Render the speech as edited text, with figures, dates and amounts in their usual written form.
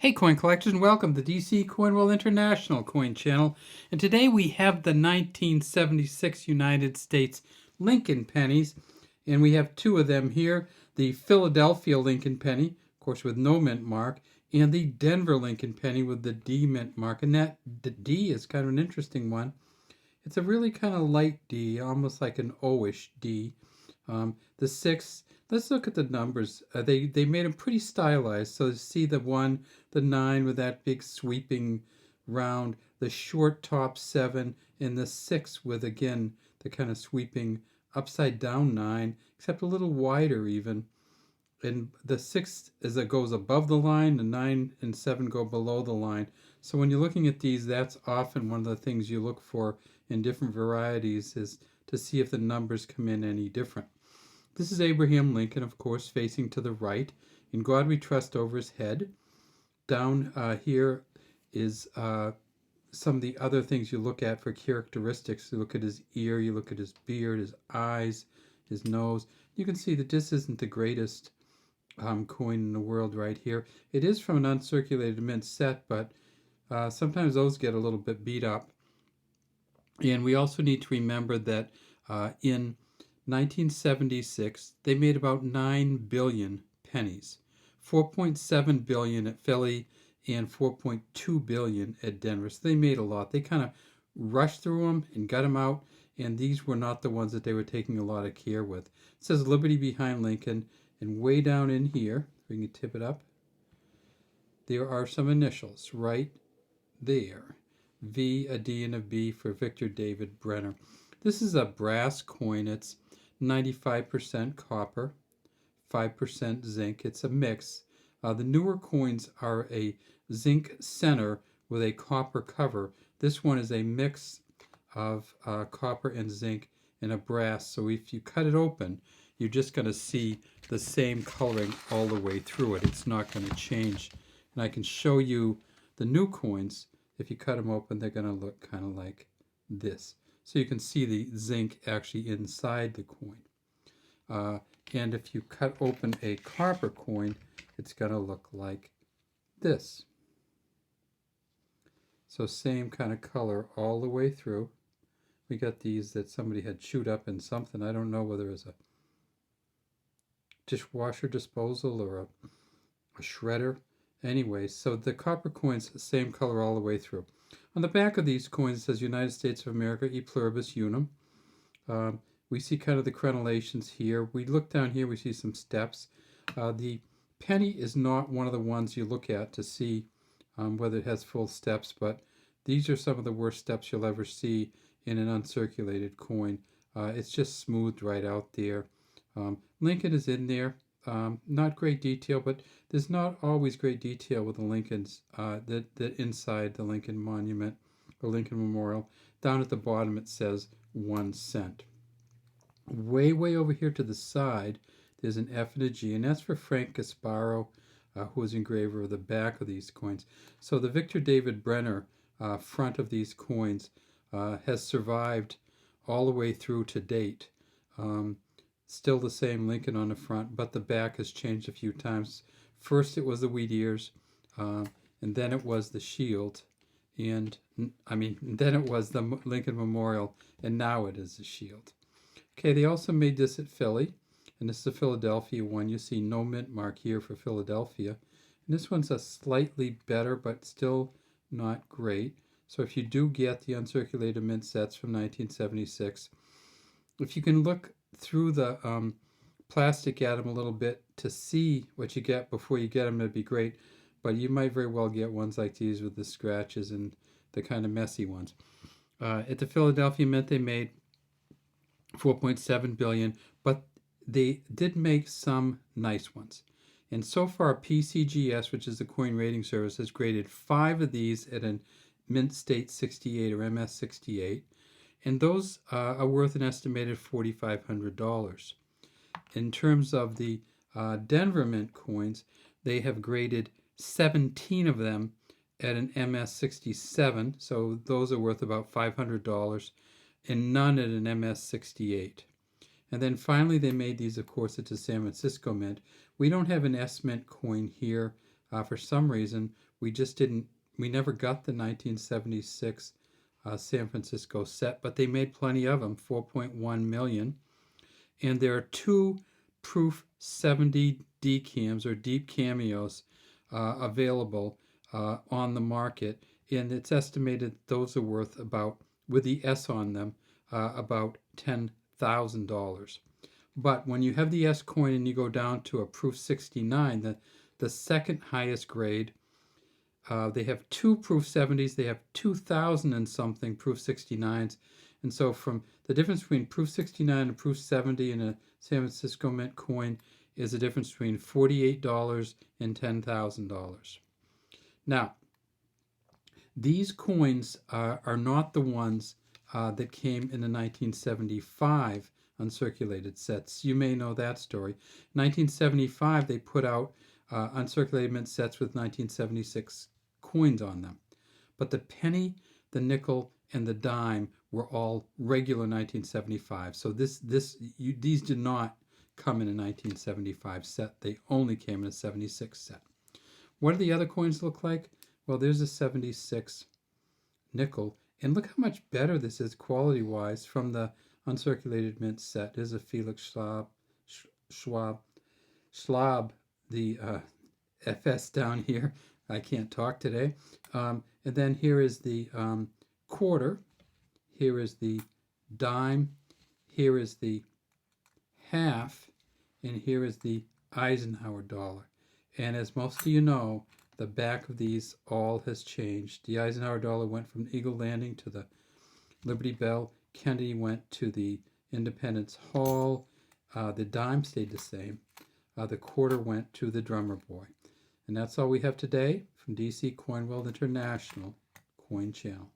Hey coin collectors, and welcome to DC Coin World International Coin Channel. And today we have the 1976 United States Lincoln pennies, and we have two of them here. The Philadelphia Lincoln penny, of course with no mint mark, and the Denver Lincoln penny with the D mint mark. And that the D is kind of an interesting one. It's a really kind of light D, almost like an O-ish D. The 6, let's look at the numbers. They made them pretty stylized. So you see the 1, the 9 with that big sweeping round, the short top 7, and the 6 with, again, the kind of sweeping upside down 9, except a little wider even. And the 6 as it goes above the line, the 9 and 7 go below the line. So when you're looking at these, that's often one of the things you look for in different varieties, is to see if the numbers come in any different. This is Abraham Lincoln, of course, facing to the right. In God we trust over his head. Down here is some of the other things you look at for characteristics. You look at his ear, you look at his beard, his eyes, his nose. You can see that this isn't the greatest coin in the world right here. It is from an uncirculated mint set, but sometimes those get a little bit beat up. And we also need to remember that in 1976, they made about 9 billion pennies, 4.7 billion at Philly and 4.2 billion at Denver. So they made a lot. They kind of rushed through them and got them out, and these were not the ones that they were taking a lot of care with. It says Liberty behind Lincoln, and way down in here, we can tip it up, there are some initials right there. V, a D, and a B for Victor David Brenner. This is a brass coin. It's 95% copper, 5% zinc. It's a mix. The newer coins are a zinc center with a copper cover. This one is a mix of copper and zinc and a brass. So if you cut it open, you're just going to see the same coloring all the way through it. It's not going to change. And I can show you the new coins. If you cut them open, they're going to look kind of like this. So you can see the zinc actually inside the coin. And if you cut open a copper coin, it's going to look like this. So same kind of color all the way through. We got these that somebody had chewed up in something. I don't know whether it's a dishwasher disposal or a shredder. Anyway, so the copper coins, the same color all the way through. On the back of these coins, it says United States of America, e pluribus unum. We see kind of the crenellations here. We look down here, we see some steps. The penny is not one of the ones you look at to see whether it has full steps, but these are some of the worst steps you'll ever see in an uncirculated coin. It's just smoothed right out there. Lincoln is in there. Not great detail, but there's not always great detail with the Lincolns that inside the Lincoln Monument or Lincoln Memorial. Down at the bottom it says 1 cent. Way over here to the side there's an F and a G, and that's for Frank Gasparo, who was engraver of the back of these coins. So the Victor David Brenner front of these coins has survived all the way through to date. Still the same Lincoln on the front, but the back has changed a few times. First it was the wheat ears, and then it was the shield, and then it was the Lincoln Memorial, and now it is the shield. Okay, they also made this at Philly, and this is the Philadelphia one. You see no mint mark here for Philadelphia. And this one's a slightly better, but still not great. So if you do get the uncirculated mint sets from 1976, if you can look through the plastic at them a little bit to see what you get before you get them, that'd be great. But you might very well get ones like these with the scratches and the kind of messy ones. At the Philadelphia Mint, they made 4.7 billion, but they did make some nice ones. And so far, PCGS, which is the Coin Rating Service, has graded 5 of these at a Mint State 68 or MS 68. And those are worth an estimated $4,500. In terms of the Denver Mint coins, they have graded 17 of them at an MS 67, so those are worth about $500, and none at an MS 68. And then finally they made these, of course, at the San Francisco Mint. We don't have an S Mint coin here For some reason, we never got the 1976 San Francisco set, but they made plenty of them, 4.1 million. And there are two proof 70 decams or deep cameos available on the market, and it's estimated those are worth about, with the S on them, about $10,000. But when you have the S coin and you go down to a proof 69, the second highest grade, they have two proof 70s, they have 2,000 and something proof 69s. And so from the difference between proof 69 and proof 70 in a San Francisco Mint coin is a difference between $48 and $10,000. Now, these coins are not the ones that came in the 1975 uncirculated sets. You may know that story. 1975, they put out uncirculated mint sets with 1976 coins on them. But the penny, the nickel, and the dime were all regular 1975. So these did not come in a 1975 set. They only came in a 76 set. What do the other coins look like? Well, there's a 76 nickel. And look how much better this is quality-wise from the uncirculated mint set. There's a Felix Schwab, the FS down here. I can't talk today. And then here is the quarter. Here is the dime. Here is the half. And here is the Eisenhower dollar. And as most of you know, the back of these all has changed. The Eisenhower dollar went from Eagle Landing to the Liberty Bell. Kennedy went to the Independence Hall. The dime stayed the same. The quarter went to the Drummer Boy. And that's all we have today from DC Coin World International Coin Channel.